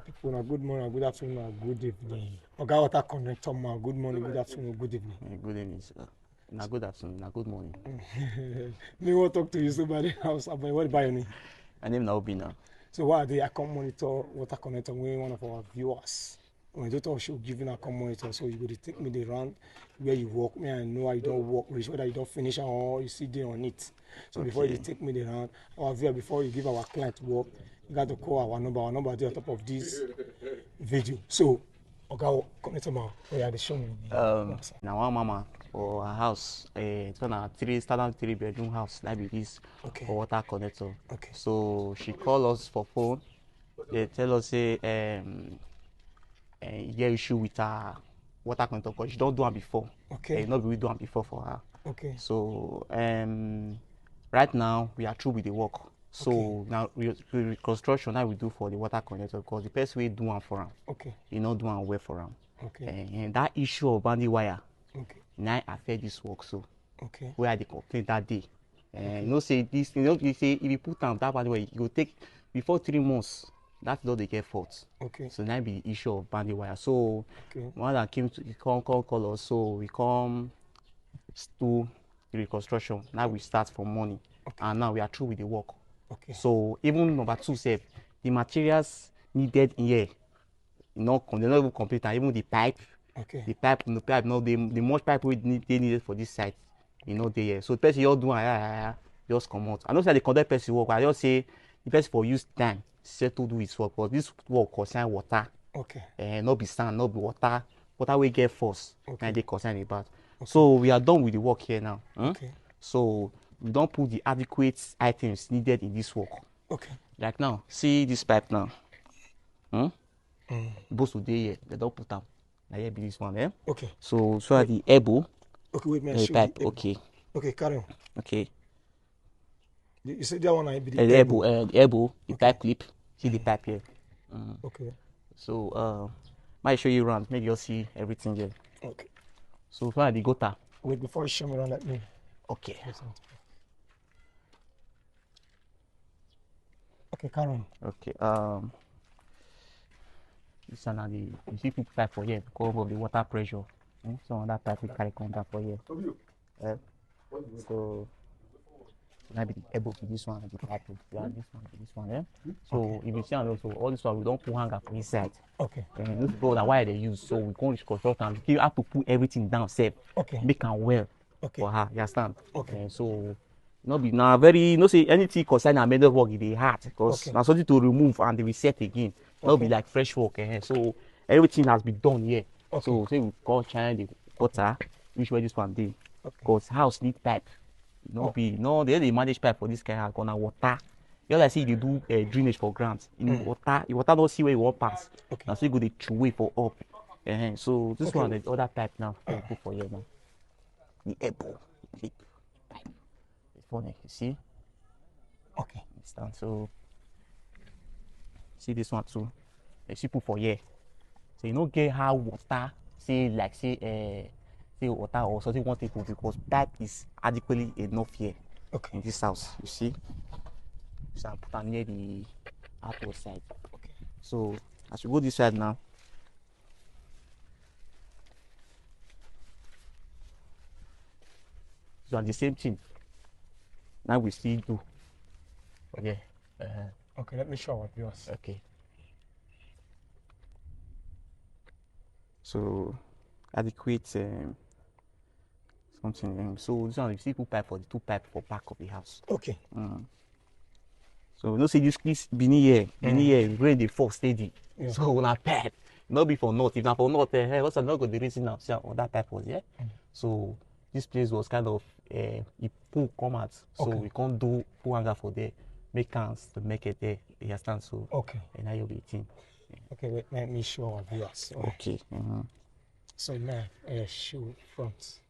people, na good morning, good afternoon, na good evening. Oga water connector man, good morning, good afternoon, good evening. Good evening, sir. Na good afternoon, na good morning. Me want to talk to you so about the house. What about your name? My name is Obina. So why are they I come monitor water connector when one of our viewers? When you talk show giving a come monitor, so you go to take me the round where you work. Me I know how you don't work, whether you don't finish or you sit there on it. So before you take me the round, our viewer before you give our client work, you got to call our number. Our number is on top of this video. So okay, connector man, where are they showing me? Now one mama for her house, it's on a standard 3-bedroom house. That be this for water connector. Okay. So she call us for phone. They tell us say yeah issue with her water connector because she don't do it before. Okay. Not really do it before for her. Okay. So right now we are through with the work. So now reconstruction that we do for the water connector because the person we do one for him. Okay. You know do one well for him. Okay. And that issue of bandy wire. Okay. Now affect this work so. Okay. Where the complaint that day. And you know say this, you know you say if you put down that bandy wire, you go take before 3 months. That's not they get fault. Okay. So now be the issue of bandy wire. So one that came to call us, so we come to the reconstruction. Now we start from morning. And now we are through with the work. Okay. So even number 2 said the materials needed in here, they're not even complete, and even the pipe. Okay. The pipe, no, the much pipe they needed for this site, you know, they so the person you do just come out. I don't say the conduct person work, I just say the person for use time to do his work, but this work concern water. Okay. Not be sand, not be water. Water we get force. And they concern about. Okay. So we are done with the work here now. Okay. So we don't put the adequate items needed in this work. Okay. Like now, see this pipe now. Both today here, they don't put them. Now here be this one, eh? Okay. So at the elbow. Okay, wait, man. The pipe, okay. Okay, carry on. Okay. You said that one I be The elbow, the pipe clip. See the pipe here. Okay. So might show you around, maybe you'll see everything here. Okay. So at the gutter. Wait, before you show me around, let me. Okay. Okay, carry on. Okay. This one are the you see people pipe for here because of the water pressure. So that pipe we carry come down for here. So maybe the elbow to this one, the pipe to this one, eh? So if you see and also all this one we don't put hanger for inside. Okay. And those people that wire they use, so we can't reconstruct and you have to put everything down safe. Okay. Make them well. Okay. For her, you understand? Okay. So not be now very no say anything concern and made work in the heart because now something to remove and reset again. Not be like fresh work. So everything has been done here. So say we call China the water, which way this one did. Because house need pipe. They manage pipe for this kind of gonna water. You know, like say they do drainage for grants. In water, the water don't see where you want pass. Now so you go the true way for up. So this one the other pipe now. Put for here now. The elbow, the pipe. It's funny, you see? Okay. Understand? So see this one too. You see put for here. So you don't get how water say water or something want to put because pipe is adequately enough here in this house. You see? So I put them near the outdoor side. Okay. So as we go this side now. So the same thing. Now we still do. Okay. Okay, let me show our viewers. Okay. So adequate something. So this one you see 2 pipe for the 2 pipe for back of the house. Okay. So you know see this Benin here, rain dey fall steady. Yeah. So una pipe. Not be for north. If not for north, what's not go the reason now? See that pipe was here. So this place was kind of it pool come out. So we can't do pool hanger for there. Make cans to make it there. You understand? So and now you'll be eating. Okay, wait, let me show our viewers. Okay. So now show front.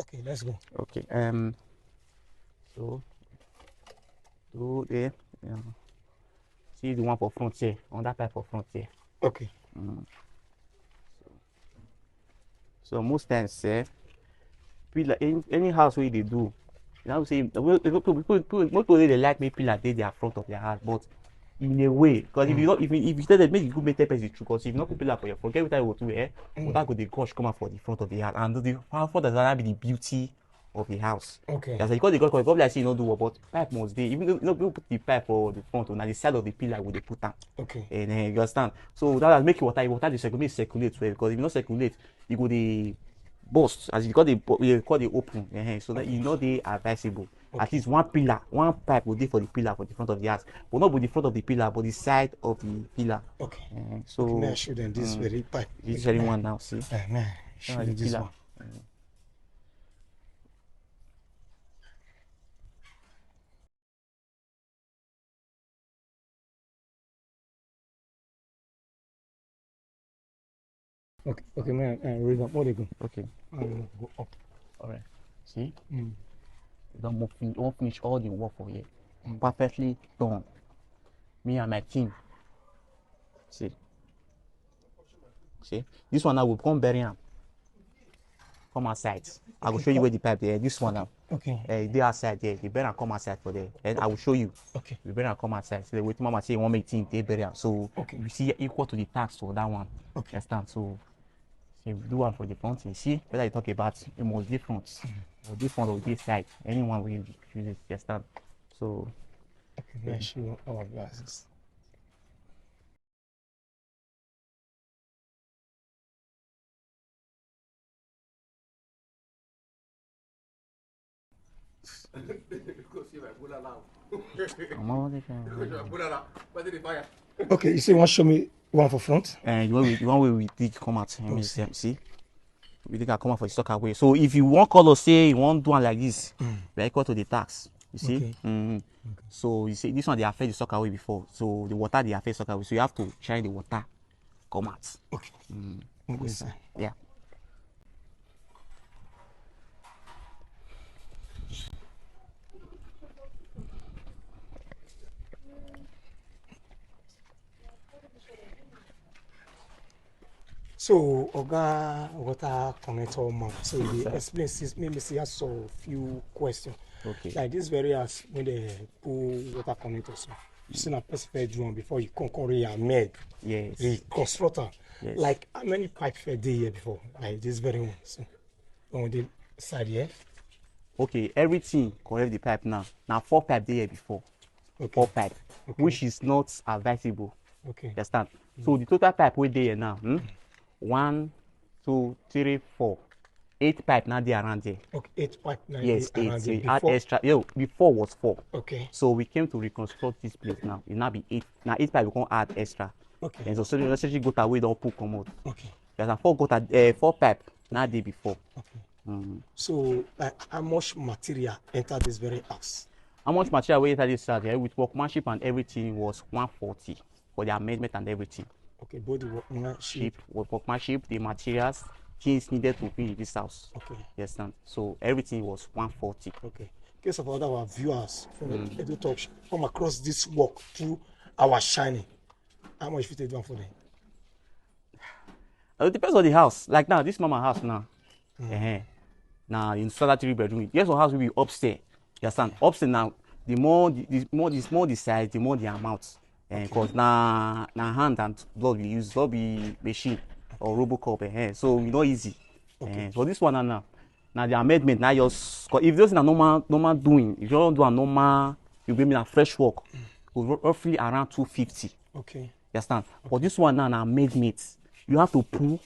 Okay, let's go. Okay. So do there. See the one for front here. On that pipe for front here. Okay. So most times, pillar any house where they do, you know, say most people they like me pillar they their front of their house, but in a way, because if you not if you tell them make you go make 10 is true, because if you not put pillar for your front, every time you go to water go the gush come out for the front of the house, and the front does not be the beauty of the house. Okay. That's because the gush come probably I say you not do what, but pipe must be. Even though you put the pipe for the front, on the side of the pillar where they put down. Okay. And you understand? So that make water the circulate well, because if you not circulate, you go the burst as you call the open. So that you know they are advisable. Okay. At least one pipe will be for the pillar for the front of the house, but not with the front of the pillar, but the side of the pillar. Okay. So okay, may I show them this very pipe? This very one now, see? Man, show you this pillar. one. Okay, man, raise up. What they go? Okay. Go up. All right. See? Don't finish all the work for you. Perfectly done. Me and my team. See? This one now will come bury him. Come outside. I will show you where the pipe there. This one now. Okay. They outside there. The better come outside for there. And I will show you. Okay. The better come outside. So the way mama say you want make team they bury him. So you see equal to the tax for that one. Okay. Understand? So you do one for the front. You see, whether you talk about it must different. Or different of this side. Anyone will use it. Understand? So okay, let's show our glasses. Okay, you say you want to show me one for front? And one way we did come out. See? We think I come out for the soccer way. So if you want color say you want do one like this, we equal to the tax. You see? Okay. Okay. So you see this one they affect the soccer way before. So the water they affect soccer way. So you have to shine the water come out. Okay. Yes, yeah. So, Oga water connector man. So he explain this. Maybe see us a few questions. Okay. Like this very as when they pull water connector. So you see a specified drum before you conquer your med. Yes. The constructor. Yes. Like how many pipe fed day here before? Like this very one. So on the side here. Okay, everything connect the pipe now. Now 4 pipe there before. Okay. 4 pipe, which is not advisable. Okay. Understand? So the total pipe we there now. 1, 2, 3, 4. 8 pipe now they around there. Okay, 8 pipe now. Yes, 8. So before. add extra. Before was 4. Okay. So we came to reconstruct this place now. It now be 8. Now 8 pipe we can add extra. Okay. And so necessarily go away don't put come out. Okay. There's a 4 pipe now day before. Okay. So like how much material entered this very house? How much material we entered this house with workmanship and everything was 140 for the amendment and everything. Okay, both the workmanship, the materials, things needed to be in this house. Okay. Yes, so everything was 140. Okay. In case of other our viewers from EDO Talk come across this work through our shining, how much we do for them? It depends on the house. Like now, this mama house now. Now in solar 3 bedroom. Yes, our house will be upstairs. You understand? Upstairs now, the more the size, the more the amount. Because now hand and blood we use, not be machine or Robocop. So it's not easy. So this one now the amendment now just if this is a normal doing, if you don't do a normal, you bring me a fresh work, roughly around 250. Okay. You understand? But this one now an amendment, you have to pull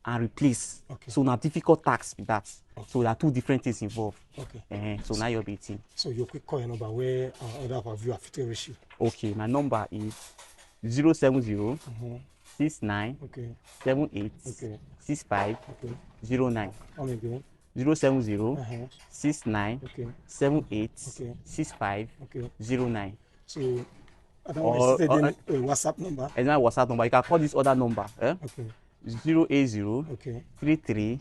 and replace. Okay. So now difficult task with that. Okay. So there are 2 different things involved. Okay. So now you're beating. So your quick call your number where other of our viewer fit reach you. Okay, my number is 070 69 78 65 09. Come again. 070 69 78 65 09. So otherwise WhatsApp number. And my WhatsApp number. You can call this other number. Okay. 080 33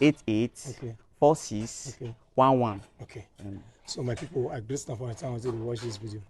88 46 11. Okay. So my people, I bless them for the time until they watch this video.